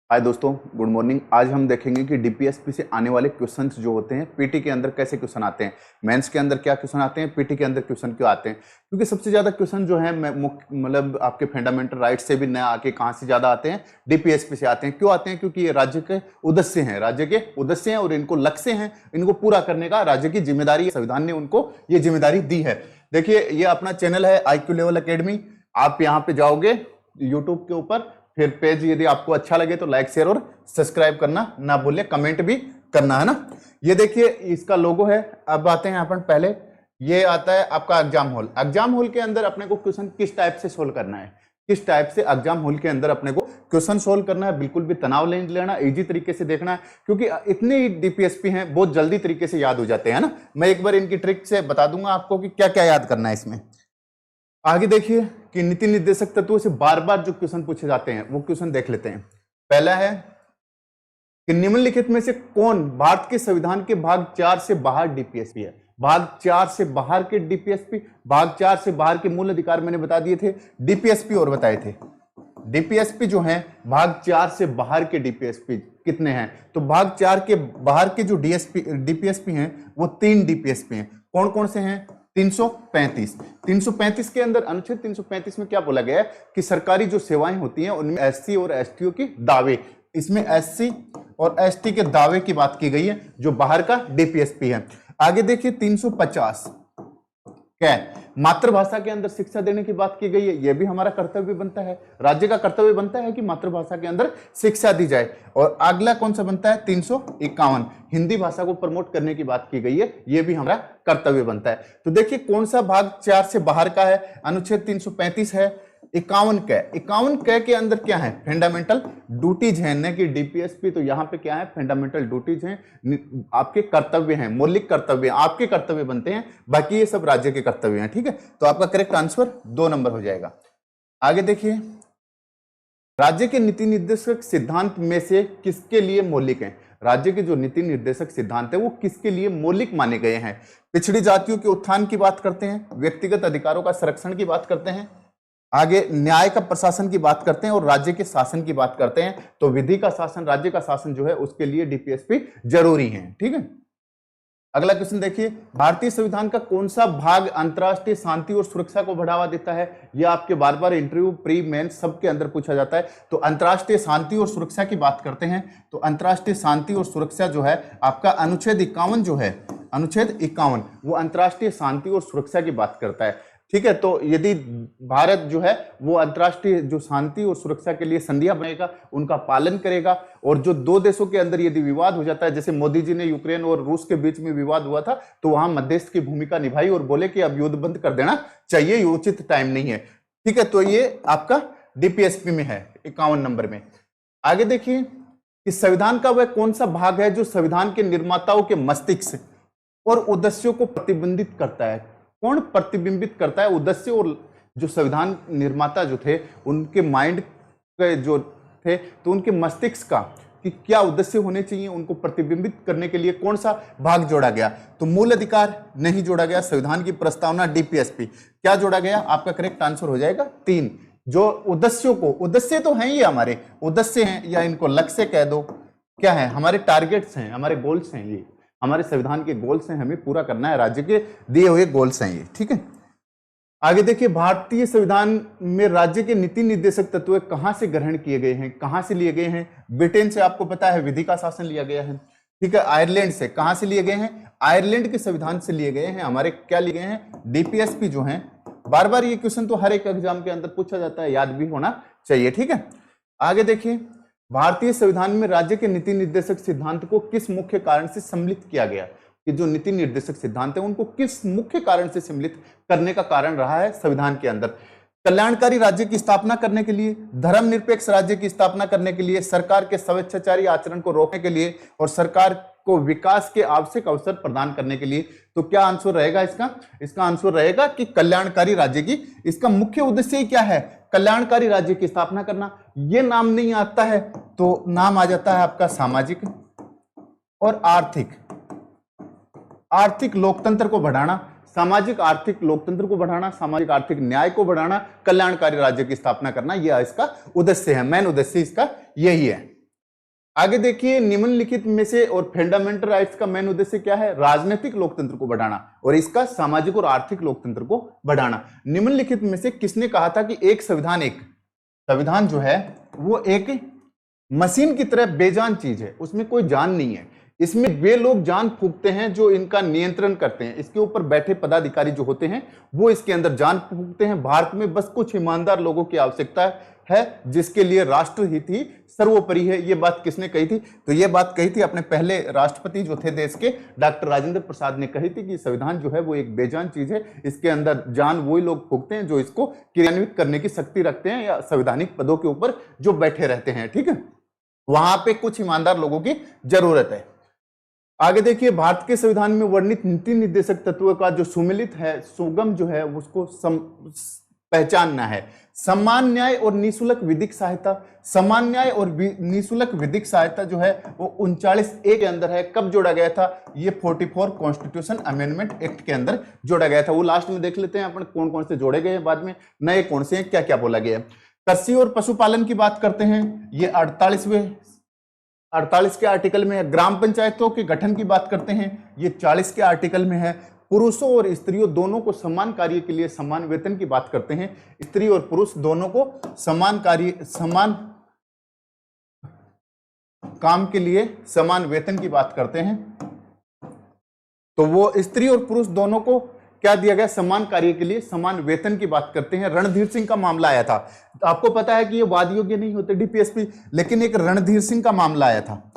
हाय दोस्तों, good morning. आज हम देखेंगे कि डीपीएसपी से आने वाले क्वेश्चंस जो होते हैं पीटी के अंदर कैसे क्वेश्चन आते हैं, मेंस के अंदर क्या क्वेश्चन आते हैं, पीटी के अंदर क्वेश्चन क्यों आते हैं। क्योंकि सबसे ज्यादा क्वेश्चन जो है मतलब आपके फंडामेंटल राइट से भी न आके कहाँ से ज्यादा आते हैं, डीपीएसपी से आते हैं। क्यों आते हैं? क्योंकि ये राज्य के उद्देश्य हैं, और इनको लक्ष्य हैं, इनको पूरा करने का राज्य की जिम्मेदारी, संविधान ने उनको ये जिम्मेदारी दी है। देखिए, ये अपना चैनल है IQ लेवल अकेडमी। आप यहाँ पे जाओगे यूट्यूब के ऊपर, फिर पेज यदि आपको अच्छा लगे तो लाइक शेयर और सब्सक्राइब करना ना भूलिए, कमेंट भी करना है ना। ये देखिए, इसका लोगो है। अब आते हैं अपन पहले, ये आता है आपका एग्जाम हॉल। एग्जाम हॉल के अंदर अपने को क्वेश्चन किस टाइप से सोल्व करना है, किस टाइप से एग्जाम हॉल के अंदर अपने को क्वेश्चन सोल्व करना है। बिल्कुल भी तनाव नहीं लेना, इजी तरीके से देखना है, क्योंकि इतने डीपीएसपी हैं, बहुत जल्दी तरीके से याद हो जाते हैं ना। मैं एक बार इनकी ट्रिक से बता दूंगा आपको कि क्या क्या याद करना है इसमें। आगे देखिए कि नीति निर्देशक तत्वों से बार बार जो क्वेश्चन पूछे जाते हैं वो क्वेश्चन देख लेते हैं। पहला है कि निम्नलिखित में से कौन भारत के संविधान के भाग 4 से बाहर डीपीएसपी है। भाग 4 से बाहर के डीपीएसपी, भाग 4 से बाहर के मूल अधिकार मैंने बता दिए थे, डीपीएसपी और बताए थे। डीपीएसपी जो है भाग 4 से बाहर के डीपीएसपी कितने हैं, तो भाग 4 के बाहर के जो डीपीएसपी हैं वो 3 डीपीएसपी हैं। कौन कौन से हैं? 335 के अंदर अनुच्छेद 335 में क्या बोला गया है कि सरकारी जो सेवाएं होती हैं उनमें एससी और एसटी के दावे, इसमें एससी और एसटी के दावे की बात की गई है जो बाहर का डीपीएसपी है। आगे देखिए 350 क्या है, मातृभाषा के अंदर शिक्षा देने की बात की गई है। यह भी हमारा कर्तव्य बनता है, राज्य का कर्तव्य बनता है कि मातृभाषा के अंदर शिक्षा दी जाए। और अगला कौन सा बनता है? 351 हिंदी भाषा को प्रमोट करने की बात की गई है, यह भी हमारा कर्तव्य बनता है। तो देखिए कौन सा भाग 4 से बाहर का है, अनुच्छेद 335 है। 51 क के अंदर क्या है? फंडामेंटल ड्यूटीज है, न कि डीपीएसपी। तो यहाँ पे क्या है? फंडामेंटल ड्यूटीज हैं, आपके कर्तव्य हैं, मौलिक कर्तव्य, आपके कर्तव्य बनते हैं, बाकी ये सब राज्य के कर्तव्य हैं। ठीक है, तो आपका करेक्ट आंसर 2 नंबर हो जाएगा। आगे देखिए, राज्य के नीति निर्देशक सिद्धांत में से किसके लिए मौलिक हैं? राज्य के जो नीति निर्देशक सिद्धांत है वो किसके लिए मौलिक माने गए हैं? पिछड़ी जातियों के उत्थान की बात करते हैं, व्यक्तिगत अधिकारों का संरक्षण की बात करते हैं, आगे न्याय का प्रशासन की बात करते हैं और राज्य के शासन की बात करते हैं। तो विधि का शासन, राज्य का शासन जो है उसके लिए डीपीएसपी जरूरी है। ठीक है, अगला क्वेश्चन देखिए, भारतीय संविधान का कौन सा भाग अंतरराष्ट्रीय शांति और सुरक्षा को बढ़ावा देता है? यह आपके बार बार इंटरव्यू, प्री मेंस सब के अंदर पूछा जाता है। तो अंतरराष्ट्रीय शांति और सुरक्षा की बात करते हैं, तो अंतरराष्ट्रीय शांति और सुरक्षा जो है आपका अनुच्छेद 51 जो है, अनुच्छेद 51 वो अंतरराष्ट्रीय शांति और सुरक्षा की बात करता है। ठीक है, तो यदि भारत जो है वो अंतरराष्ट्रीय जो शांति और सुरक्षा के लिए संधियां बनेगा, उनका पालन करेगा, और जो 2 देशों के अंदर यदि विवाद हो जाता है, जैसे मोदी जी ने यूक्रेन और रूस के बीच में विवाद हुआ था, तो वहां मध्यस्थ की भूमिका निभाई और बोले कि अब युद्ध बंद कर देना चाहिए, ये उचित टाइम नहीं है। ठीक है, तो ये आपका डीपीएसपी में है 51 नंबर में। आगे देखिए कि संविधान का वह कौन सा भाग है जो संविधान के निर्माताओं के मस्तिष्क और उद्देश्यों को प्रतिबंधित करता है? कौन प्रतिबिंबित करता है उद्देश्य? और जो संविधान निर्माता जो थे उनके माइंड के जो थे, तो उनके मस्तिष्क का कि क्या उद्देश्य होने चाहिए, उनको प्रतिबिंबित करने के लिए कौन सा भाग जोड़ा गया? तो मूल अधिकार नहीं जोड़ा गया, संविधान की प्रस्तावना, डीपीएसपी। क्या जोड़ा गया? आपका करेक्ट आंसर हो जाएगा 3। जो उद्देश्यों को, उद्देश्य तो हैं ये हमारे उद्देश्य हैं, या इनको लक्ष्य कह दो, क्या है? हमारे टारगेट्स हैं, हमारे गोल्स हैं, ये हमारे संविधान के गोल्स हैं, हमें पूरा करना है, राज्य के दिए हुए गोल्स हैं ये। ठीक है, आगे देखिए, भारतीय संविधान में राज्य के नीति निर्देशक तत्व कहां से ग्रहण किए गए हैं, कहां से लिए गए हैं? ब्रिटेन से, आपको पता है, विधि का शासन लिया गया है। ठीक है, आयरलैंड से, कहां से लिए गए हैं? आयरलैंड के संविधान से लिए गए हैं। हमारे क्या लिए गए हैं? डीपीएसपी जो है। बार बार ये क्वेश्चन तो हर एक एग्जाम के अंदर पूछा जाता है, याद भी होना चाहिए। ठीक है, आगे देखिए, भारतीय संविधान में राज्य के नीति निर्देशक सिद्धांत को किस मुख्य कारण से सम्मिलित किया गया? कि जो नीति निर्देशक सिद्धांत है उनको किस मुख्य कारण से सम्मिलित करने का कारण रहा है संविधान के अंदर? कल्याणकारी राज्य की स्थापना करने के लिए, धर्मनिरपेक्ष राज्य की स्थापना करने के लिए, सरकार के स्वेच्छाचारी आचरण को रोकने के लिए, और सरकार को विकास के आवश्यक अवसर प्रदान करने के लिए। तो क्या आंसर रहेगा इसका? इसका आंसर रहेगा कि कल्याणकारी राज्य की, इसका मुख्य उद्देश्य ही क्या है? कल्याणकारी राज्य की स्थापना करना। ये नाम नहीं आता है तो नाम आ जाता है आपका सामाजिक और आर्थिक लोकतंत्र को बढ़ाना, सामाजिक आर्थिक लोकतंत्र को बढ़ाना, सामाजिक आर्थिक न्याय को बढ़ाना, कल्याणकारी राज्य की स्थापना करना, यह इसका उद्देश्य है, मेन उद्देश्य इसका यही है। आगे देखिए, निम्नलिखित में से और फंडामेंटल राइट्स का मेन उद्देश्य क्या है? राजनीतिक लोकतंत्र को बढ़ाना और इसका सामाजिक और आर्थिक लोकतंत्र को बढ़ाना। निम्नलिखित में से किसने कहा था कि एक संविधान जो है वो एक मशीन की तरह बेजान चीज है, उसमें कोई जान नहीं है, इसमें वे लोग जान फूंकते हैं जो इनका नियंत्रण करते हैं, इसके ऊपर बैठे पदाधिकारी जो होते हैं वो इसके अंदर जान फूंकते हैं। भारत में बस कुछ ईमानदार लोगों की आवश्यकता है जिसके लिए राष्ट्रहित ही सर्वोपरि है। ये बात किसने कही थी? तो ये बात कही थी अपने पहले राष्ट्रपति जो थे देश के, डॉक्टर राजेंद्र प्रसाद ने कही थी कि संविधान जो है वो एक बेजान चीज है, इसके अंदर जान वही लोग फूंकते हैं जो इसको क्रियान्वित करने की शक्ति रखते हैं या संवैधानिक पदों के ऊपर जो बैठे रहते हैं। ठीक है, वहां पे कुछ ईमानदार लोगों की जरूरत है। आगे देखिए, भारत के संविधान में वर्णित नीति निर्देशक तत्वों का जो सुमिलित है, सुगम जो है उसको पहचानना है। समान न्याय और निःशुल्क विधिक सहायता, समान न्याय और निःशुल्क विधिक सहायता जो है वो 39A के अंदर है। कब जोड़ा गया था? ये 44 कॉन्स्टिट्यूशन अमेंडमेंट एक्ट के अंदर जोड़ा गया था। वो लास्ट में देख लेते हैं अपन कौन कौन से जोड़े गए हैं, बाद में नए कौन से हैं, क्या क्या बोला गया। कृषि और पशुपालन की बात करते हैं, ये 48 के आर्टिकल में है। ग्राम पंचायतों के गठन की बात करते हैं, ये 40 के आर्टिकल में है। पुरुषों और स्त्रियों दोनों को समान कार्य के लिए समान वेतन की बात करते हैं, स्त्री और पुरुष दोनों को समान काम के लिए समान वेतन की बात करते हैं। तो वो स्त्री और पुरुष दोनों को क्या दिया गया? समान कार्य के लिए समान वेतन की बात करते हैं। रणधीर सिंह का मामला आया था, तो आपको पता है कि ये वाद योग्य नहीं होते डीपीएसपी, लेकिन एक रणधीर सिंह का मामला आया था।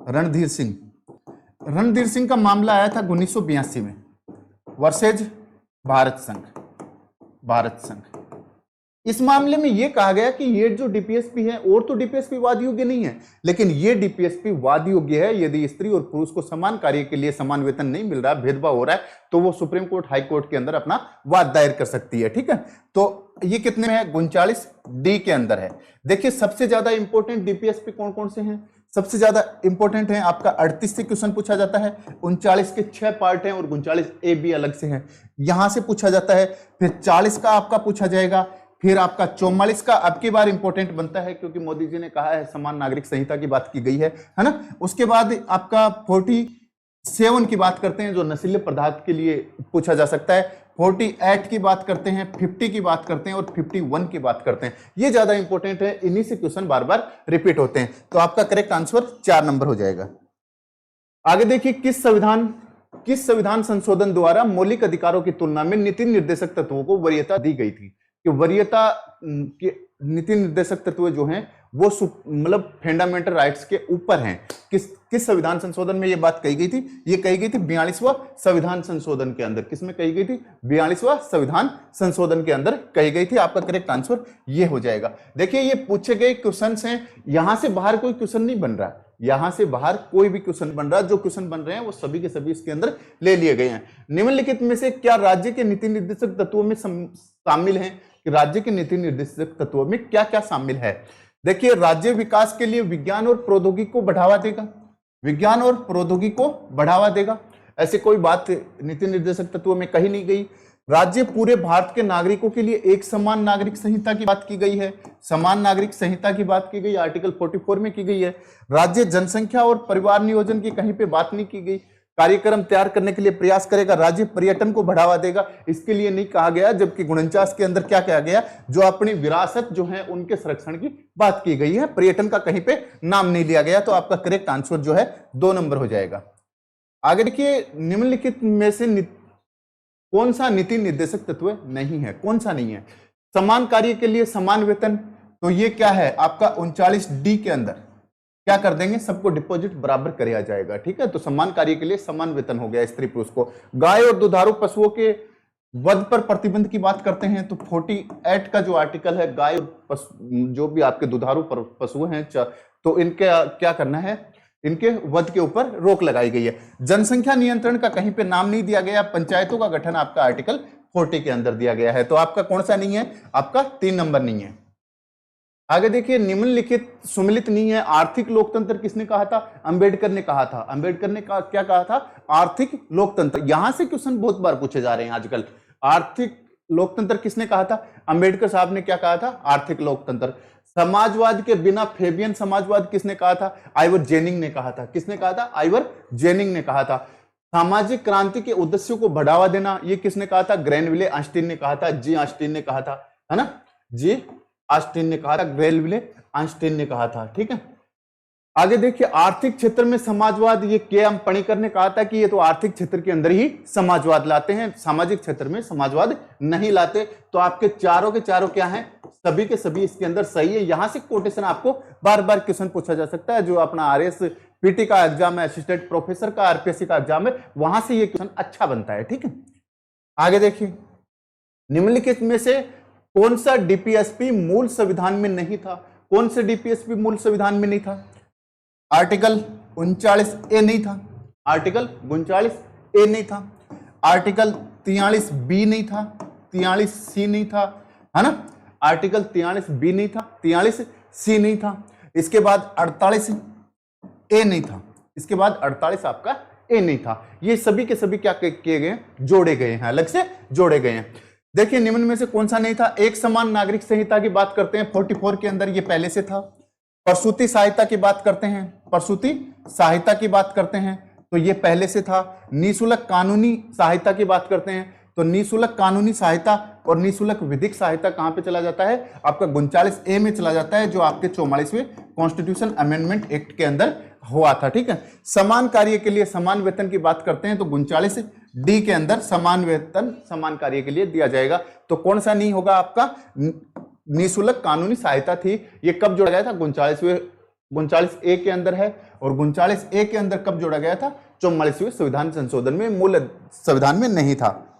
रणधीर सिंह का मामला आया था 1982 में वर्सेज भारत संघ। इस मामले में यह कहा गया कि ये जो डीपीएसपी है, और तो डीपीएसपी वाद योग्य नहीं है, लेकिन ये डीपीएसपी वाद योग्य है यदि स्त्री और पुरुष को समान कार्य के लिए समान वेतन नहीं मिल रहा, भेदभाव हो रहा है, तो वो सुप्रीम कोर्ट, हाई कोर्ट के अंदर अपना वाद दायर कर सकती है। ठीक है, तो ये कितने में है? 39D के अंदर है। देखिए, सबसे ज्यादा इंपॉर्टेंट डीपीएसपी कौन कौन से हैं? सबसे ज्यादा इंपॉर्टेंट है आपका 38 से क्वेश्चन पूछा जाता है, 39 के 6 पार्ट हैं और 39A भी अलग से हैं, यहां से पूछा जाता है। फिर 40 का आपका पूछा जाएगा, फिर आपका 44 का अब की बार इंपॉर्टेंट बनता है क्योंकि मोदी जी ने कहा है समान नागरिक संहिता की बात की गई है ना। उसके बाद आपका 47 की बात करते हैं जो नशीले पदार्थ के लिए पूछा जा सकता है, 48 की बात करते हैं, 50 की बात करते हैं और 51 की बात करते हैं। ये ज्यादा इंपॉर्टेंट है, इन्हीं से क्वेश्चन बार बार रिपीट होते हैं। तो आपका करेक्ट आंसर 4 नंबर हो जाएगा। आगे देखिए, किस संविधान संशोधन द्वारा मौलिक अधिकारों की तुलना में नीति निर्देशक तत्वों को वरीयता दी गई थी? कि वरीयता के नीति निर्देशक तत्व जो हैं वो मतलब फंडामेंटल राइट्स के ऊपर हैं। किस संविधान संशोधन में ये बात कही गई थी? ये कही गई थी 42वां संविधान संशोधन के अंदर। किसमें कही गई थी? 42वां संविधान संशोधन के अंदर कही गई थी। आपका करेक्ट आंसर ये हो जाएगा। देखिए, ये पूछे गए क्वेश्चन हैं, यहां से बाहर कोई क्वेश्चन नहीं बन रहा, यहां से बाहर कोई भी क्वेश्चन बन रहा, जो क्वेश्चन बन रहे हैं वो सभी के सभी इसके अंदर ले लिए गए हैं। निम्नलिखित में से क्या राज्य के नीति निर्देशक तत्वों में शामिल हैं? कि राज्य के नीति निर्देशक तत्वों में क्या क्या शामिल है? देखिए, राज्य विकास के लिए विज्ञान और प्रौद्योगिकी को बढ़ावा देगा, विज्ञान और प्रौद्योगिकी को बढ़ावा देगा, ऐसी कोई बात नीति निर्देशक तत्वों में कही नहीं गई। राज्य पूरे भारत के नागरिकों के लिए एक समान नागरिक संहिता की बात की गई है, समान नागरिक संहिता की बात की गई, आर्टिकल 44 में की गई है। राज्य जनसंख्या और परिवार नियोजन की कहीं पे बात नहीं की गई। कार्यक्रम तैयार करने के लिए प्रयास करेगा, राज्य पर्यटन को बढ़ावा देगा, इसके लिए नहीं कहा गया। जबकि 49 के अंदर क्या कहा गया? जो अपनी विरासत जो है उनके संरक्षण की बात की गई है, पर्यटन का कहीं पे नाम नहीं लिया गया। तो आपका करेक्ट आंसर जो है 2 नंबर हो जाएगा। आगे देखिए, निम्नलिखित में से कौन सा नीति निर्देशक तत्व नहीं है? कौन सा नहीं है? समान कार्य के लिए समान वेतन, तो ये क्या है आपका 39D के अंदर क्या कर देंगे? सबको डिपॉजिट बराबर कराया जाएगा। ठीक है, तो समान कार्य के लिए समान वेतन हो गया स्त्री पुरुष को। गाय और दुधारू पशुओं के वध पर प्रतिबंध की बात करते हैं, तो 48 का जो आर्टिकल है, गाय और पशु जो भी आपके दुधारू पशु हैं, तो इनके क्या करना है? इनके वध के ऊपर रोक लगाई गई है। जनसंख्या नियंत्रण का कहीं पे नाम नहीं दिया गया। पंचायतों का गठन आपका आर्टिकल 40 के अंदर दिया गया है। तो आपका कौन सा नहीं है? आपका 3 नंबर नहीं है। आगे देखिए, निम्नलिखित सुमिलित नहीं है। आर्थिक लोकतंत्र किसने कहा था? अंबेडकर ने कहा था। अंबेडकर ने क्या कहा था? आर्थिक लोकतंत्र। यहां से क्वेश्चन बहुत बार पूछे जा रहे हैं आजकल। आर्थिक लोकतंत्र किसने कहा था? अंबेडकर साहब ने क्या कहा था? आर्थिक लोकतंत्र। समाजवाद के बिना फेबियन समाजवाद किसने कहा था? आइवर जेनिंग ने कहा था। किसने कहा था? आइवर जेनिंग ने कहा था। सामाजिक क्रांति के उद्देश्यों को बढ़ावा देना, ये किसने कहा था? ग्रेनविले ऑस्टिन ने कहा था। जी ऑस्टिन ने कहा था, है ना, जी ऑस्टिन ने कहा था, ग्रेनविले ऑस्टिन ने कहा था। ठीक है, आगे देखिए, आर्थिक क्षेत्र में समाजवाद, ये के एम पणिकर ने कहा था कि ये तो आर्थिक क्षेत्र के अंदर ही समाजवाद लाते हैं, सामाजिक क्षेत्र में समाजवाद नहीं लाते। तो आपके चारों के चारों क्या हैं? सभी के सभी इसके अंदर सही है। यहां से कोटेशन आपको बार बार क्वेश्चन पूछा जा सकता है, जो अपना आरएस पीटी का एग्जाम है, असिस्टेंट प्रोफेसर का, आरपीएससी का एग्जाम है, वहां से ये क्वेश्चन अच्छा बनता है। ठीक है, आगे देखिए, निम्नलिखित में से कौन सा डीपीएसपी मूल संविधान में नहीं था? कौन से डीपीएसपी मूल संविधान में नहीं था? आर्टिकल 39A नहीं था, आर्टिकल 39A नहीं था, आर्टिकल 43B नहीं था, 43C नहीं था, है ना, आर्टिकल 43B नहीं था, 43C नहीं था, इसके बाद 48A नहीं था, इसके बाद 48 आपका ए नहीं था। ये सभी के सभी क्या किए गए? जोड़े गए हैं, अलग से जोड़े गए हैं। देखिए, निम्न में से कौन सा नहीं था? एक समान नागरिक संहिता की बात करते हैं 44 के अंदर, ये पहले से था। प्रसूति सहायता की बात करते हैं, प्रसूति सहायता की बात करते हैं, तो ये पहले से था। निःशुल्क कानूनी सहायता की बात करते हैं, तो निःशुल्क कानूनी सहायता और निःशुल्क विधिक सहायता कहां पे चला जाता है? आपका 39A में चला जाता है, जो आपके 44वें कॉन्स्टिट्यूशन अमेंडमेंट एक्ट के अंदर हुआ था। ठीक है, समान कार्य के लिए समान वेतन की बात करते हैं, तो 39D के अंदर समान वेतन समान कार्य के लिए दिया जाएगा। तो कौन सा नहीं होगा आपका? निःशुल्क कानूनी सहायता थी। ये कब जोड़ा गया था? 39A के अंदर है, और 39A के अंदर कब जोड़ा गया था? 44वें संविधान संशोधन में, मूल संविधान में नहीं था।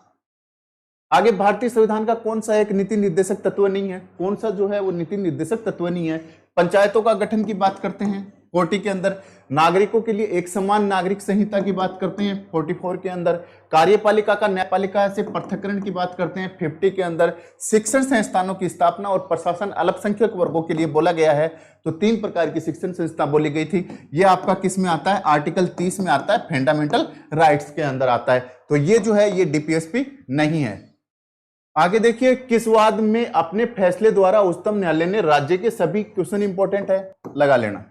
आगे, भारतीय संविधान का कौन सा एक नीति निर्देशक तत्व नहीं है? कौन सा जो है वो नीति निर्देशक तत्व नहीं है? पंचायतों का गठन की बात करते हैं 40 के अंदर, नागरिकों के लिए एक समान नागरिक संहिता की बात करते हैं 44 के अंदर, कार्यपालिका का न्यायपालिका से पृथक्करण की बात करते हैं 50 के अंदर, शिक्षण संस्थानों की स्थापना और प्रशासन अल्पसंख्यक वर्गों के लिए बोला गया है, तो 3 प्रकार की शिक्षण संस्था बोली गई थी। ये आपका किस में आता है? आर्टिकल 30 में आता है, फंडामेंटल राइट्स के अंदर आता है। तो ये जो है ये डीपीएसपी नहीं है। आगे देखिए, किस वाद में अपने फैसले द्वारा उच्चतम न्यायालय ने राज्य के सभी, क्वेश्चन इंपॉर्टेंट है, लगा लेना,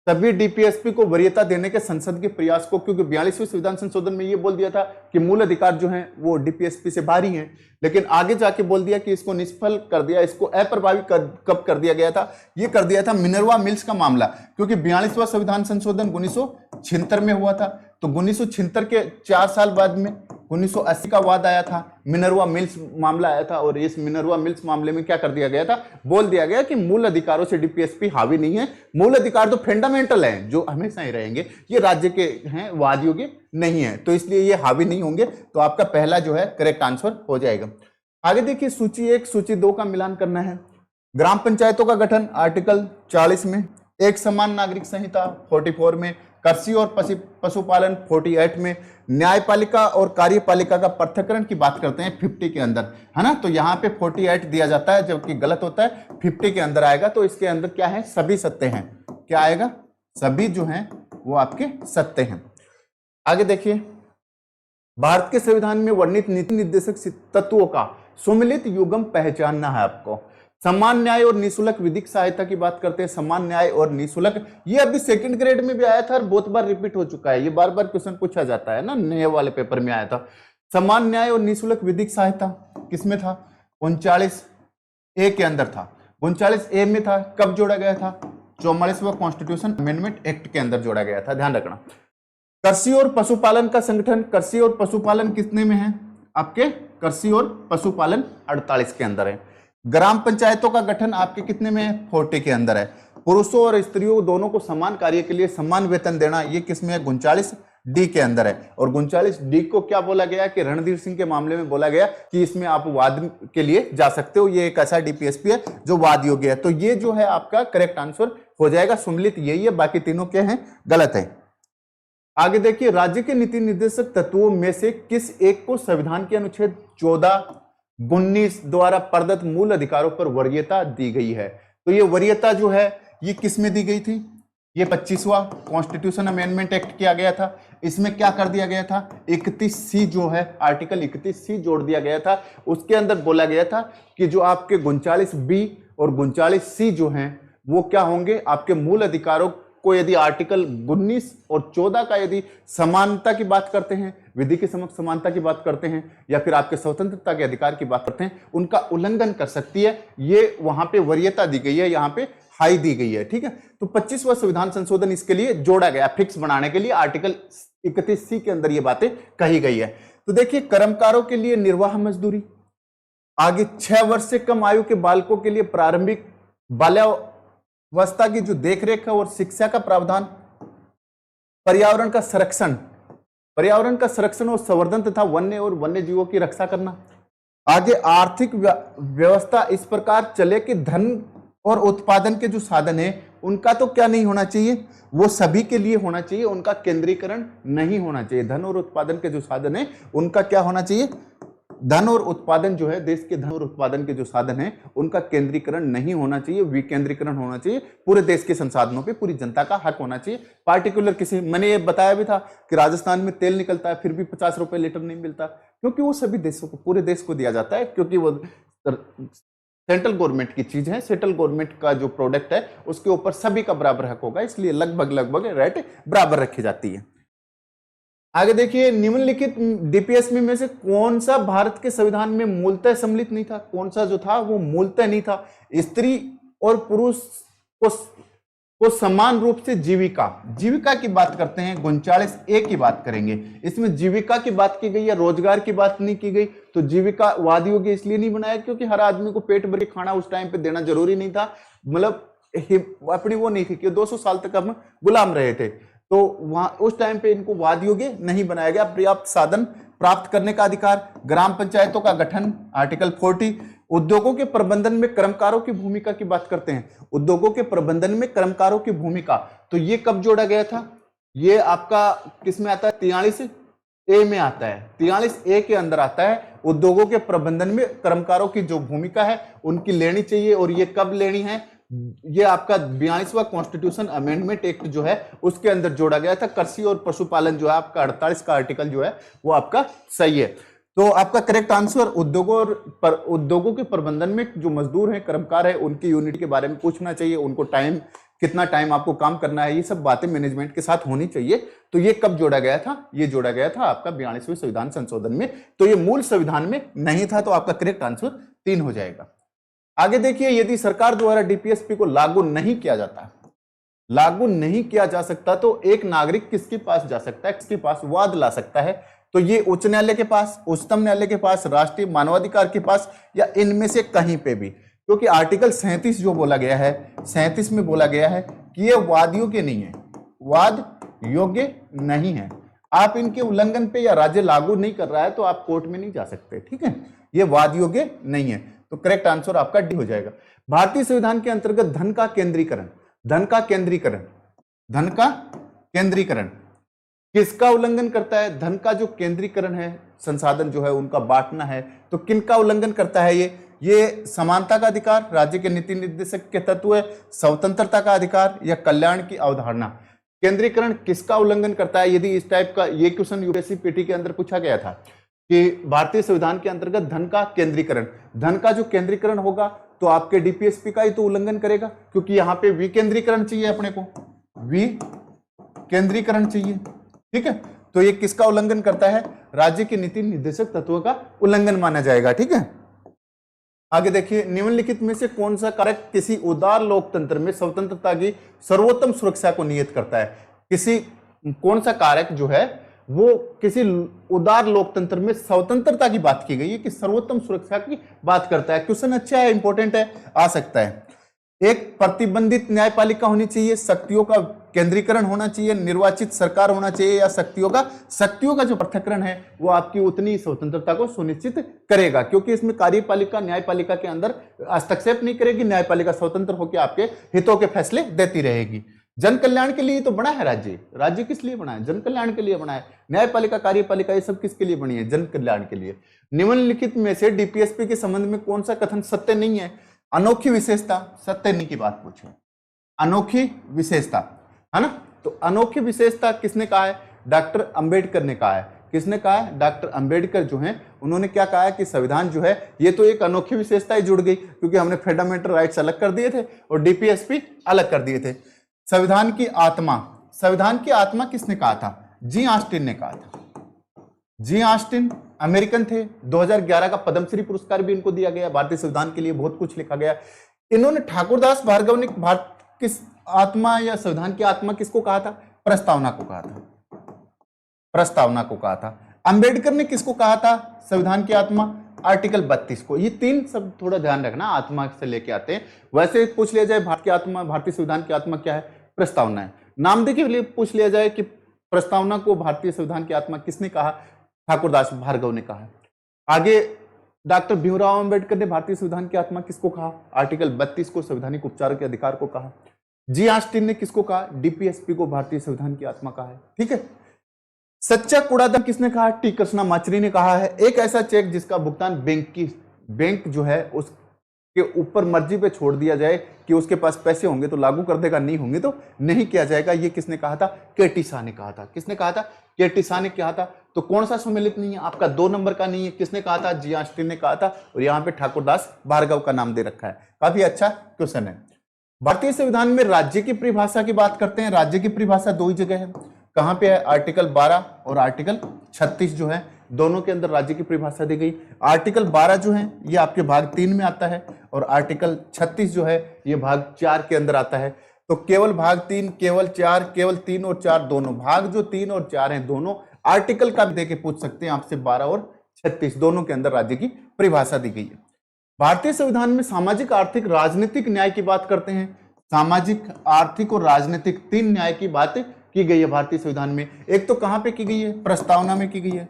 सभी डीपीएसपी को वरीयता देने के संसद के प्रयास को, क्योंकि 42वें संविधान संशोधन में ये बोल दिया था कि मूल अधिकार जो हैं वो डीपीएसपी से बाहरी हैं, लेकिन आगे जाके बोल दिया कि इसको निष्फल कर दिया, इसको अप्रभावी कब कर दिया गया था? ये कर दिया था मिनर्वा मिल्स का मामला, क्योंकि 42वां संविधान संशोधन 1976 में हुआ था, तो 1976 के 4 साल बाद में 1980 का वाद आया था, मिनर्वा मिल्स मामला आया था, और इस मिनर्वा मिल्स मामले में क्या कर दिया गया था? बोल दिया गया कि मूल अधिकारों से डीपीएसपी हावी नहीं है, मूल अधिकार तो फंडामेंटल हैं, जो हमेशा ही रहेंगे, ये राज्य के हैं, वादियों के नहीं है, तो इसलिए ये हावी नहीं होंगे। तो आपका पहला जो है करेक्ट आंसर हो जाएगा। आगे देखिए, सूची 1 सूची 2 का मिलान करना है। ग्राम पंचायतों का गठन आर्टिकल 40 में, एक समान नागरिक संहिता 44 में, कृषि और पशुपालन 48 में, न्यायपालिका और कार्यपालिका का पृथक्करण की बात करते हैं 50 के अंदर, है ना, तो यहाँ पे 48 दिया जाता है, जबकि गलत होता है, 50 के अंदर आएगा। तो इसके अंदर क्या है? सभी सत्य हैं। क्या आएगा? सभी जो हैं वो आपके सत्य हैं। आगे देखिए, भारत के संविधान में वर्णित नीति निर्देशक तत्वों का सुमिलित युग्म पहचानना है आपको। समान न्याय और निःशुल्क विधिक सहायता की बात करते हैं, समान न्याय और निःशुल्क, ये अभी सेकंड ग्रेड में भी आया था और बहुत बार रिपीट हो चुका है, ये बार बार क्वेश्चन पूछा जाता है ना, नए वाले पेपर में आया था। समान न्याय और निःशुल्क विधिक सहायता किसमें था? 39A के अंदर था, 39A में था। कब जोड़ा गया था? 44वां कॉन्स्टिट्यूशन अमेंडमेंट एक्ट के अंदर जोड़ा गया था, ध्यान रखना। कृषि और पशुपालन का संगठन, कृषि और पशुपालन कितने में है? आपके कृषि और पशुपालन 48 के अंदर है। ग्राम पंचायतों का गठन आपके कितने में है? 40 के अंदर है। पुरुषों और स्त्रियों दोनों को समान कार्य के लिए समान वेतन देना, ये किसमें है? 39D के अंदर है। और 39D को क्या बोला गया कि रणधीर सिंह के मामले में बोला गया कि इसमें आप वाद के लिए जा सकते हो, ये एक ऐसा डीपीएसपी है जो वाद योग्य है। तो ये जो है आपका करेक्ट आंसर हो जाएगा, सुमिलित यही है, बाकी तीनों क्या है? गलत है। आगे देखिए, राज्य के नीति निर्देशक तत्वों में से किस एक को संविधान के अनुच्छेद 14-19 द्वारा प्रदत्त मूल अधिकारों पर वरीयता दी गई है? तो ये वरीयता जो है ये किस में दी गई थी? ये 25वां कॉन्स्टिट्यूशन अमेंडमेंट एक्ट किया गया था। इसमें क्या कर दिया गया था? 31C जो है, आर्टिकल 31C जोड़ दिया गया था। उसके अंदर बोला गया था कि जो आपके 39B और 39C जो हैं वो क्या होंगे, आपके मूल अधिकारों को यदि आर्टिकल 19 और 14 का यदि समानता की बात करते हैं, विधि के समक्ष समानता की बात करते हैं, या फिर आपके स्वतंत्रता के अधिकार की बात करते हैं, उनका उल्लंघन कर सकती है। ये वहां पे वरीयता दी गई है, यहाँ पे हाई दी गई है। ठीक है, तो 25वां संविधान संशोधन इसके लिए जोड़ा गया, फिक्स बनाने के लिए आर्टिकल 31C के अंदर ये बातें कही गई है। तो देखिए, कर्मकारों के लिए निर्वाह मजदूरी, आगे 6 वर्ष से कम आयु के बालकों के लिए प्रारंभिक बाल्यावस्था की जो देखरेख है और शिक्षा का प्रावधान, पर्यावरण का संरक्षण और संवर्धन तथा वन्य और वन्य जीवों की रक्षा करना। आगे आर्थिक व्यवस्था इस प्रकार चले कि धन और उत्पादन के जो साधन है उनका तो क्या नहीं होना चाहिए, वो सभी के लिए होना चाहिए, उनका केंद्रीकरण नहीं होना चाहिए। धन और उत्पादन के जो साधन है उनका क्या होना चाहिए, धन और उत्पादन जो है, देश के धन और उत्पादन के जो साधन है उनका केंद्रीकरण नहीं होना चाहिए, विकेंद्रीकरण होना चाहिए। पूरे देश के संसाधनों पे पूरी जनता का हक होना चाहिए। पार्टिकुलर किसी, मैंने ये बताया भी था कि राजस्थान में तेल निकलता है फिर भी 50 रुपए लीटर नहीं मिलता, क्योंकि वो सभी देशों को, पूरे देश को दिया जाता है, क्योंकि वो सेंट्रल गवर्नमेंट की चीज है। सेंट्रल गवर्नमेंट का जो प्रोडक्ट है उसके ऊपर सभी का बराबर हक होगा, इसलिए लगभग रेट बराबर रखी जाती है। आगे देखिए, निम्नलिखित डीपीएसपी में से कौन सा भारत के संविधान में मूलतः सम्मिलित नहीं था, कौन सा जो था वो मूलतः नहीं था। स्त्री और पुरुष को समान रूप से जीविका की बात करते हैं, 39A की बात करेंगे। इसमें जीविका की बात की गई है, रोजगार की बात नहीं की गई। तो जीविका वाद योग्य इसलिए नहीं बनाया क्योंकि हर आदमी को पेट भर के खाना उस टाइम पे देना जरूरी नहीं था, मतलब अपनी वो नहीं थी कि 200 साल तक हम गुलाम रहे थे, तो वहां उस टाइम पे इनको वाद योग्य नहीं बनाया गया। पर्याप्त साधन प्राप्त करने का अधिकार, ग्राम पंचायतों का गठन, आर्टिकल 40। उद्योगों के प्रबंधन में कर्मकारों की भूमिका की बात करते हैं, उद्योगों के प्रबंधन में कर्मकारों की भूमिका, तो ये कब जोड़ा गया था, ये आपका किस में आता है, 43A में आता है, 43A के अंदर आता है। उद्योगों के प्रबंधन में कर्मकारों की जो भूमिका है उनकी लेनी चाहिए, और ये कब लेनी है, ये आपका 42वां कॉन्स्टिट्यूशन अमेंडमेंट एक्ट जो है उसके अंदर जोड़ा गया था। कृषि और पशुपालन जो है आपका 48 का आर्टिकल जो है वो आपका सही है। तो आपका करेक्ट आंसर, उद्योगों के प्रबंधन में जो मजदूर हैं, कर्मकार हैं, उनकी यूनिट के बारे में पूछना चाहिए, उनको कितना टाइम आपको काम करना है, ये सब बातें मैनेजमेंट के साथ होनी चाहिए। तो ये कब जोड़ा गया था, ये जोड़ा गया था आपका 42वें संविधान संशोधन में, तो ये मूल संविधान में नहीं था, तो आपका करेक्ट आंसर 3 हो जाएगा। आगे देखिए, यदि सरकार द्वारा डीपीएसपी को लागू नहीं किया जा सकता, तो एक नागरिक किसके पास जा सकता है, किसके पास वाद ला सकता है, तो ये उच्च न्यायालय के पास, उच्चतम न्यायालय के पास, राष्ट्रीय मानवाधिकार के पास, या इनमें से कहीं पे भी, क्योंकि आर्टिकल 37 जो बोला गया है, 37 में बोला गया है कि ये वाद योग्य नहीं है, वाद योग्य नहीं है। आप इनके उल्लंघन पे या राज्य लागू नहीं कर रहा है तो आप कोर्ट में नहीं जा सकते, ठीक है, ये वाद योग्य नहीं है। तो करेक्ट आंसर आपका डी हो जाएगा। भारतीय संविधान के अंतर्गत धन का केंद्रीकरण किसका उल्लंघन करता है, धन का जो केंद्रीकरण है, संसाधन जो है उनका बांटना है, तो किनका उल्लंघन करता है ये समानता का अधिकार, राज्य के नीति निर्देशक के तत्व है, स्वतंत्रता का अधिकार, या कल्याण की अवधारणा। केंद्रीकरण किसका उल्लंघन करता है, यदि इस टाइप का ये क्वेश्चन यूपीएससी पीटी के अंदर पूछा गया था कि भारतीय संविधान के अंतर्गत धन का केंद्रीकरण, धन का जो केंद्रीकरण होगा तो आपके डीपीएसपी का ही तो उल्लंघन करेगा, क्योंकि यहाँ पे विकेंद्रीकरण चाहिए, अपने को विकेंद्रीकरण चाहिए, ठीक है। तो ये किसका उल्लंघन करता है, राज्य के नीति निर्देशक तत्वों का उल्लंघन माना जाएगा, ठीक है। आगे देखिए, निम्नलिखित में से कौन सा कारक किसी उदार लोकतंत्र में स्वतंत्रता की सर्वोत्तम सुरक्षा को नियत करता है, कौन सा कारक जो है वो किसी उदार लोकतंत्र में स्वतंत्रता की बात की गई है कि सर्वोत्तम सुरक्षा की बात करता है। क्वेश्चन अच्छा है, इंपॉर्टेंट है, आ सकता है। एक प्रतिबंधित न्यायपालिका होनी चाहिए, शक्तियों का केंद्रीकरण होना चाहिए, निर्वाचित सरकार होना चाहिए, या शक्तियों का जो पृथक्करण है वो आपकी उतनी स्वतंत्रता को सुनिश्चित करेगा, क्योंकि इसमें कार्यपालिका न्यायपालिका के अंदर हस्तक्षेप नहीं करेगी, न्यायपालिका स्वतंत्र होकर आपके हितों के फैसले देती रहेगी। जन कल्याण के लिए तो बना है राज्य किस लिए बना है, जन कल्याण के लिए बना है। न्यायपालिका, कार्यपालिका, ये सब किसके लिए बनी है, जन कल्याण के लिए। निम्नलिखित में से डीपीएसपी के संबंध में कौन सा कथन सत्य नहीं है, अनोखी विशेषता, सत्य नहीं की बात पूछे, अनोखी विशेषता, है ना। तो अनोखी विशेषता किसने कहा है, डॉक्टर अंबेडकर ने कहा है किसने कहा है? डॉक्टर अंबेडकर जो हैं उन्होंने क्या कहा है कि संविधान जो है ये तो एक अनोखी विशेषता ही जुड़ गई, क्योंकि हमने फंडामेंटल राइट्स अलग कर दिए थे और डीपीएसपी अलग कर दिए थे। संविधान की आत्मा किसने कहा था? जी ऑस्टिन ने कहा था। जी ऑस्टिन अमेरिकन थे, 2011 का पद्मश्री पुरस्कार भी इनको दिया गया। भारतीय संविधान के लिए बहुत कुछ लिखा गया। इन्होंने ठाकुरदास भार्गव ने भारत किस आत्मा या संविधान की आत्मा किसको कहा था? प्रस्तावना को कहा था। प्रस्तावना को कहा था। अंबेडकर ने किसको कहा था संविधान की आत्मा? आर्टिकल 32 को। ये तीन सब थोड़ा ध्यान रखना, आत्मा से लेके आते हैं। वैसे पूछ लिया जाए भारत की आत्मा, भारतीय संविधान की आत्मा क्या है? प्रस्तावना है। नामदे के लिए पूछ लिया जाए कि प्रस्तावना को भारतीय संविधान की आत्मा किसने कहा? ठाकुरदास भार्गव ने कहा। आगे डॉक्टर भीमराव अंबेडकर ने भारतीय संविधान की आत्मा किसको कहा? आर्टिकल 32 को, संवैधानिक उपचार के अधिकार को कहा। जी ऑस्टिन ने किसको कहा? डीपीएसपी को भारतीय संविधान की आत्मा कहा है। ठीक है। सच्चा कूड़ाधन किसने कहा? टी कृष्णामाचारी ने कहा है। एक ऐसा चेक जिसका भुगतान बैंक जो है उसके ऊपर मर्जी पे छोड़ दिया जाए कि उसके पास पैसे होंगे तो लागू कर देगा, नहीं होंगे तो नहीं किया जाएगा, ये किसने कहा था? केटी शाह ने कहा था। किसने कहा था? केटी शाह ने कहा था। तो कौन सा सम्मिलित नहीं है आपका? 2 नंबर का नहीं है। किसने कहा था? जी ऑस्टिन ने कहा था। और यहाँ पे ठाकुरदास भार्गव का नाम दे रखा है। काफी अच्छा क्वेश्चन है। भारतीय संविधान में राज्य की परिभाषा की बात करते हैं। राज्य की परिभाषा 2 ही जगह है। कहां पे है? आर्टिकल 12 और आर्टिकल 36 जो है, दोनों के अंदर राज्य की परिभाषा दी गई। आर्टिकल 12 जो है ये आपके भाग 3 में आता है और आर्टिकल 36 जो है ये भाग 4 के अंदर आता है। तो केवल भाग 3, केवल 4, केवल 3 और 4 दोनों भाग जो 3 और 4 हैं दोनों आर्टिकल का दे के पूछ सकते हैं आपसे। 12 और 36 दोनों के अंदर राज्य की परिभाषा दी गई है। भारतीय संविधान में सामाजिक, आर्थिक, राजनीतिक न्याय की बात करते हैं। सामाजिक, आर्थिक और राजनीतिक 3 न्याय की बात की गई है भारतीय संविधान में। एक तो कहां पे की गई है? प्रस्तावना में की गई है।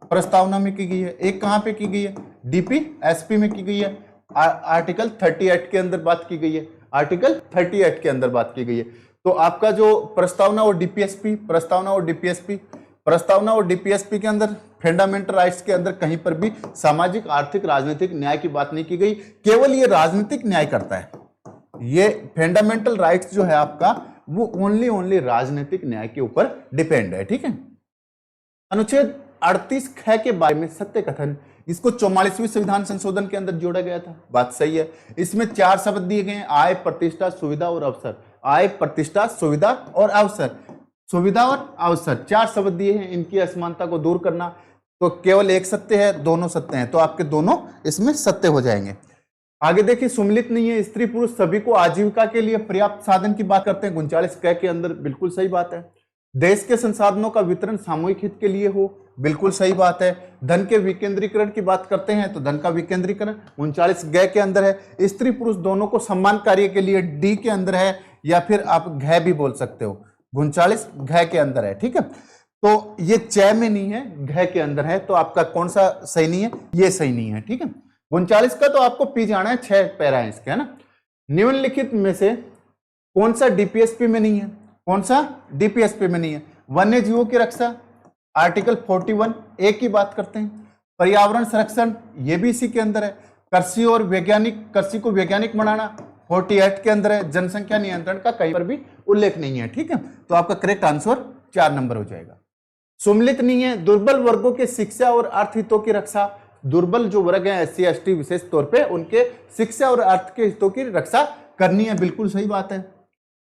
प्रस्तावना में की गई है। एक कहां पे की गई है? डीपीएसपी में की गई है। आर्टिकल 38 के अंदर बात की गई है। आर्टिकल 38 के अंदर बात की गई है। तो आपका जो प्रस्तावना और डीपीएसपी, प्रस्तावना और डीपीएसपी के अंदर फंडामेंटल राइट्स के अंदर कहीं पर भी सामाजिक, आर्थिक, राजनीतिक न्याय की बात नहीं की गई। केवल ये राजनीतिक न्याय करता है। ये फंडामेंटल राइट्स जो है आपका वो ओनली राजनीतिक न्याय के ऊपर डिपेंड है। ठीक है। अनुच्छेद 38 ख के बारे में सत्य कथन, इसको 44वीं संविधान संशोधन के अंदर जोड़ा गया था। बात सही है। इसमें 4 शब्द दिए गए हैं: आय, प्रतिष्ठा, सुविधा और अवसर। आय, प्रतिष्ठा, सुविधा और अवसर। सुविधा और अवसर 4 शब्द दिए हैं। इनकी असमानता को दूर करना। तो केवल एक सत्य है, दोनों सत्य हैं, तो आपके दोनों इसमें सत्य हो जाएंगे। आगे देखिए, सुमिलित नहीं है, स्त्री पुरुष सभी को आजीविका के लिए पर्याप्त साधन की बात करते हैं 39 क के अंदर। बिल्कुल सही बात है। देश के संसाधनों का वितरण सामूहिक हित के लिए हो। बिल्कुल सही बात है। धन के विकेंद्रीकरण की बात करते हैं तो धन का विकेंद्रीकरण 39 ग के अंदर है। स्त्री पुरुष दोनों को सम्मान कार्य के लिए डी के अंदर है, या फिर आप घ भी बोल सकते हो, 39 घ के अंदर है। ठीक है। तो ये च में नहीं है, घ के अंदर है। तो आपका कौन सा सही नहीं है? ये सही नहीं है। ठीक है। 39 का तो आपको पी जाना है, 6 पैरा है इसके, है ना। निम्नलिखित में से कौन सा डीपीएसपी में नहीं है? कौन सा डीपीएसपी में नहीं है? वन्य जीवों की रक्षा, आर्टिकल 41 ए की बात करते हैं। पर्यावरण संरक्षण, ये भी इसी के अंदर है। कृषि को वैज्ञानिक बनाना 48 के अंदर है। जनसंख्या नियंत्रण का कहीं पर भी उल्लेख नहीं है। ठीक है। तो आपका करेक्ट आंसर 4 नंबर हो जाएगा। सुमिलित नहीं है, दुर्बल वर्गों के शिक्षा और अर्थ हितों की रक्षा। दुर्बल जो वर्ग है SC ST विशेष तौर पे, उनके शिक्षा और अर्थ के हितों की रक्षा करनी है। बिल्कुल सही बात है।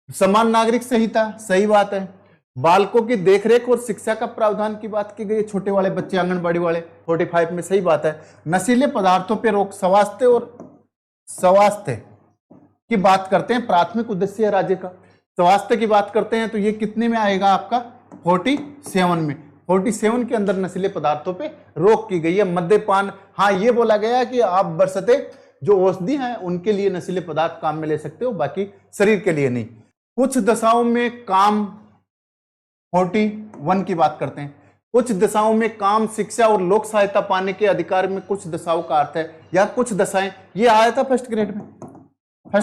समान नागरिक संहिता, सही बात है। बालकों की देखरेख और शिक्षा का प्रावधान की बात की गई है। छोटे वाले बच्चे, आंगनबाड़ी वाले 45 में, सही बात है। नशीले पदार्थों पर रोक, स्वास्थ्य की बात करते हैं, प्राथमिक उद्देश्य है राज्य का। स्वास्थ्य की बात करते हैं तो ये कितने में आएगा आपका? 47 में। 47 के अंदर नशीले पदार्थों पे रोक की गई है। मद्यपान, हाँ ये बोला गया है कि आप बरसते जो औषधि हैं उनके लिए नशीले पदार्थ काम में ले सकते हो, बाकी शरीर के लिए नहीं। कुछ दशाओं में काम, 41 की बात करते हैं। कुछ दशाओं में काम, शिक्षा और लोक सहायता पाने के अधिकार में कुछ दशाओं का अर्थ है, या कुछ दशाएं, ये आया था फर्स्ट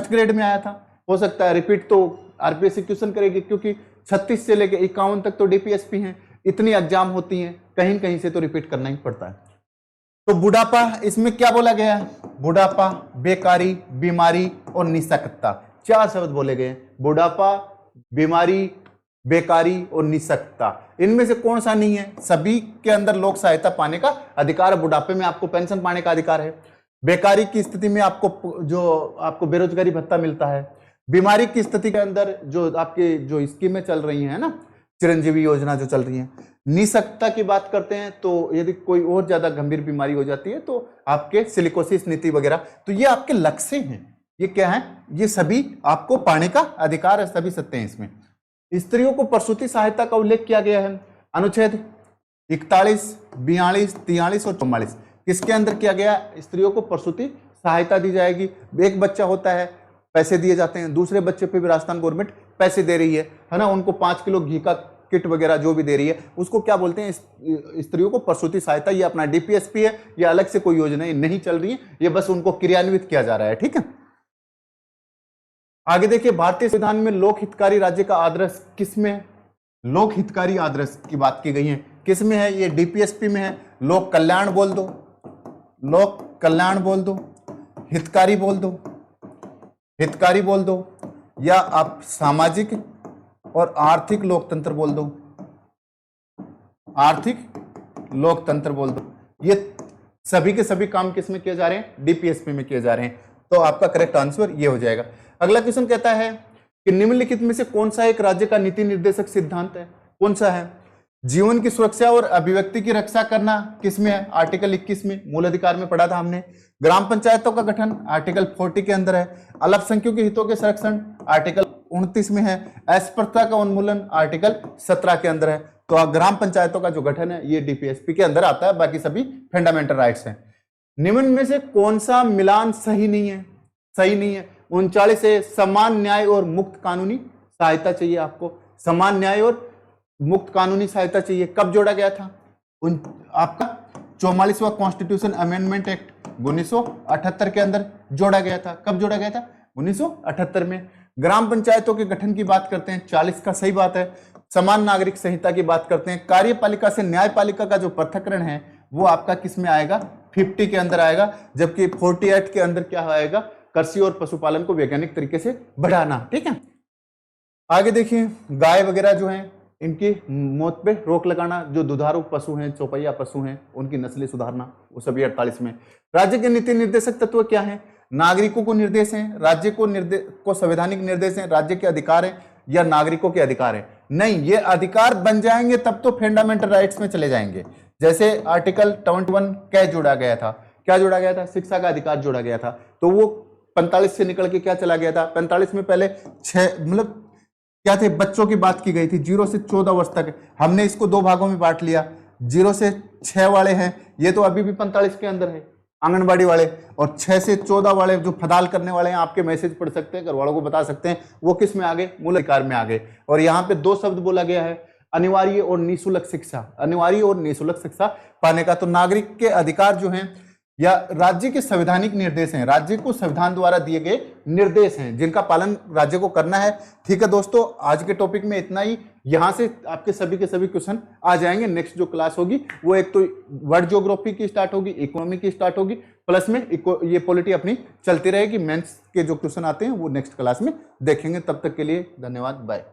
ग्रेड में आया था। हो सकता है रिपीट तो आरपीएससी क्वेश्चन करेगी, क्योंकि 36 से लेकर 51 तक तो डीपीएसपी हैं। इतनी एग्जाम होती हैं, कहीं कहीं से तो रिपीट करना ही पड़ता है। तो बुढ़ापा, इसमें क्या बोला गया है? बुढ़ापा, बेकारी, बीमारी और निःशक्तता, 4 शब्द बोले गए। बुढ़ापा, बीमारी, बेकारी और निःशक्तता, इनमें से कौन सा नहीं है? सभी के अंदर लोक सहायता पाने का अधिकार है, बुढ़ापे में आपको पेंशन पाने का अधिकार है, बेकारी की स्थिति में आपको बेरोजगारी भत्ता मिलता है, बीमारी की स्थिति के अंदर जो आपके जो स्कीमें चल रही हैं ना, चिरंजीवी योजना जो चल रही है, निःशक्तता की बात करते हैं तो यदि कोई और ज्यादा गंभीर बीमारी हो जाती है तो आपके सिलिकोसिस नीति वगैरह, तो ये आपके लक्ष्य हैं, ये क्या है? ये सभी आपको पाने का अधिकार है, सभी सत्य हैं इसमें। स्त्रियों को प्रसूति सहायता का उल्लेख किया गया है अनुच्छेद 41, 42, 43 और 44, किसके अंदर किया गया? स्त्रियों को प्रसूति सहायता दी जाएगी। एक बच्चा होता है, पैसे दिए जाते हैं, दूसरे बच्चे पे भी राजस्थान गवर्नमेंट पैसे दे रही है ना, उनको 5 किलो घी का किट वगैरह जो भी दे रही है, उसको क्या बोलते हैं? स्त्रियों को प्रसूति सहायता। ये अपना डीपीएसपी है, ये अलग से कोई योजना नहीं चल रही है, ये बस उनको क्रियान्वित किया जा रहा है, ठीक है। आगे देखिए, भारतीय संविधान में लोक हितकारी राज्य का आदर्श किसमें है? लोक हितकारी आदर्श की बात की गई है, किसमें है? ये डीपीएसपी में है। लोक कल्याण बोल दो, लोक कल्याण बोल दो, हितकारी बोल दो, हितकारी बोल दो, या आप सामाजिक और आर्थिक लोकतंत्र बोल दो, आर्थिक लोकतंत्र बोल दो। ये सभी के सभी काम किसमें किए जा रहे हैं? डीपीएसपी में किए जा रहे हैं। तो आपका करेक्ट आंसर ये हो जाएगा। अगला क्वेश्चन कहता है कि निम्नलिखित में से कौन सा एक राज्य का नीति निर्देशक सिद्धांत है? कौन सा है? जीवन की सुरक्षा और अभिव्यक्ति की रक्षा करना किसमें है? आर्टिकल 21 में, मूल अधिकार में पढ़ा था हमने। ग्राम पंचायतों का गठन आर्टिकल 40 के अंदर है। अल्पसंख्यकों के हितों के संरक्षण आर्टिकल 29 में है। अस्पृश्यता का उन्मूलन आर्टिकल 17 के अंदर है। तो ग्राम पंचायतों का जो गठन है ये डीपीएसपी के अंदर आता है, बाकी सभी फंडामेंटल राइट्स हैं। निम्न में से कौन सा मिलान सही नहीं है? सही नहीं है। 39 है, समान न्याय और मुक्त कानूनी सहायता चाहिए आपको, समान न्याय और मुक्त कानूनी सहायता चाहिए। कब जोड़ा गया था? आपका 44वां कॉन्स्टिट्यूशन अमेंडमेंट एक्ट 1978 के अंदर जोड़ा गया था। कब जोड़ा गया था? 1978 में। ग्राम पंचायतों के गठन की बात करते हैं, 40 का सही बात है। समान नागरिक संहिता की बात करते हैं। कार्यपालिका से न्यायपालिका का जो पृथक्करण है वो आपका किस में आएगा? 50 के अंदर आएगा। जबकि 48 के अंदर क्या आएगा? कृषि और पशुपालन को वैज्ञानिक तरीके से बढ़ाना, ठीक है। आगे देखिए, गाय वगैरह जो हैं इनकी मौत पे रोक लगाना, जो दुधारू पशु हैं, चौपहिया पशु हैं, उनकी नस्लें सुधारना, वो सभी 48 में। राज्य के नीति निर्देशक तत्व क्या है? नागरिकों को निर्देश हैं, राज्य को संवैधानिक निर्देश हैं, राज्य के अधिकार हैं, या नागरिकों के अधिकार है? नहीं, ये अधिकार बन जाएंगे तब तो फंडामेंटल राइट्स में चले जाएंगे। जैसे आर्टिकल 21 क्या जोड़ा गया था? क्या जोड़ा गया था? शिक्षा का अधिकार जोड़ा गया था। तो वो 45 से निकल के क्या चला गया था? 45 में पहले 6 मतलब क्या थे? बच्चों की बात की गई थी 0 से 14 वर्ष तक। हमने इसको 2 भागों में बांट लिया। 0 से 6 वाले हैं, ये तो अभी भी 45 के अंदर है, आंगनबाड़ी वाले। और 6 से 14 वाले जो फदाल करने वाले हैं, आपके मैसेज पढ़ सकते हैं, घर वालों को बता सकते हैं, वो किस में आ गए? मूल अधिकार में आ गए। और यहाँ पे 2 शब्द बोला गया है, अनिवार्य और निःशुल्क शिक्षा। अनिवार्य और निःशुल्क शिक्षा पाने का। तो नागरिक के अधिकार जो हैं या राज्य के संवैधानिक निर्देश हैं, राज्य को संविधान द्वारा दिए गए निर्देश हैं, जिनका पालन राज्य को करना है। ठीक है दोस्तों, आज के टॉपिक में इतना ही। यहां से आपके सभी के सभी क्वेश्चन आ जाएंगे। नेक्स्ट जो क्लास होगी वो एक तो वर्ल्ड ज्योग्राफी की स्टार्ट होगी, इकोनॉमी की स्टार्ट होगी, प्लस में ये पॉलिटी अपनी चलती रहेगी। मेंस के जो क्वेश्चन आते हैं वो नेक्स्ट क्लास में देखेंगे। तब तक के लिए धन्यवाद, बाय।